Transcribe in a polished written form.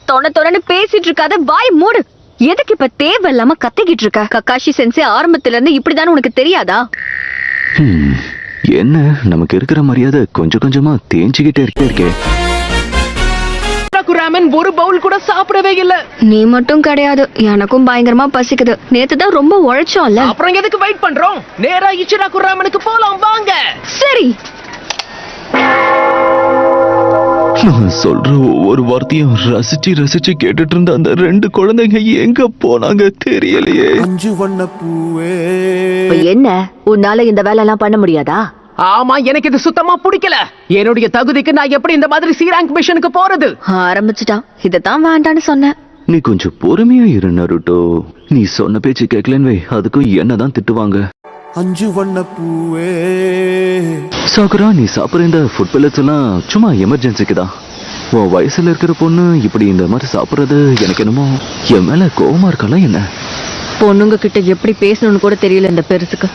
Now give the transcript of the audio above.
தொண பேசிட்டு இருக்காத, வாய் மூடு. எதுக்கு இப்ப தேவையில்லாம கத்திக்கிட்டு இருக்க? கக்காஷி சென்சே ஆரம்பத்துல இருந்து இப்படிதான் உனக்கு தெரியாதா? என்ன நமக்கு இருக்கிற மரியாதை கொஞ்சம் கொஞ்சமா தேஞ்சுக்கிட்டே இருக்கே. ஒரு பவுல் கூட சாப்பிடவே இல்ல. நீ மட்டும் கிடையாது, எனக்கும் பயங்கரமா பசிக்குது. நேத்து தான் ரொம்ப உழைச்சோம்ல. அப்புறம் எதுக்கு வெயிட் பண்றோம்? நேரா இச்சிராகு ராமனுக்கு போலாம் வாங்க. சரி. நான் சொல்ற ஒவ்வொரு வார்த்தையும் ரசிச்சு ரசிச்சு கேட்டுட்டு இருந்த அந்த 2 குழந்தைங்க எங்க போனாங்க தெரியலையே. அஞ்சு வண்ண பூவே. என்ன உன்னால இந்த வேலை எல்லாம் பண்ண முடியாதா? ஆமா, எனக்கு இது சுத்தமா பிடிக்கல. என்னுடைய தகுதிக்கு நான் எப்படி இந்த மாதிரி C-ரேங்க் மிஷனுக்கு போறது? ஆரம்பிச்சுட்டான். இதத்தான் வேண்டான்னு சொன்னேன். நீ கொஞ்சம் பொறுமையா இரு நருட்டோ. நீ சொன்ன பேச்சு கேட்கலன்னு வை, அதுக்கும் என்னதான் திட்டுவாங்க. அஞ்சு வண்ண பூவே. சாகுரா, நீ சாப்பிட்ற இந்த ஃபுட் பெல்லட்ஸ் எல்லாம் சும்மா எமர்ஜென்சிக்கு தான். உன் வயசுல இருக்கிற பொண்ணு இப்படி இந்த மாதிரி சாப்பிட்றது எனக்கு என்னமோ என் மேல கோவமா இருக்கலாம். என்ன பொண்ணுங்க கிட்ட எப்படி பேசணும்னு கூட தெரியல இந்த பெருசுக்கு.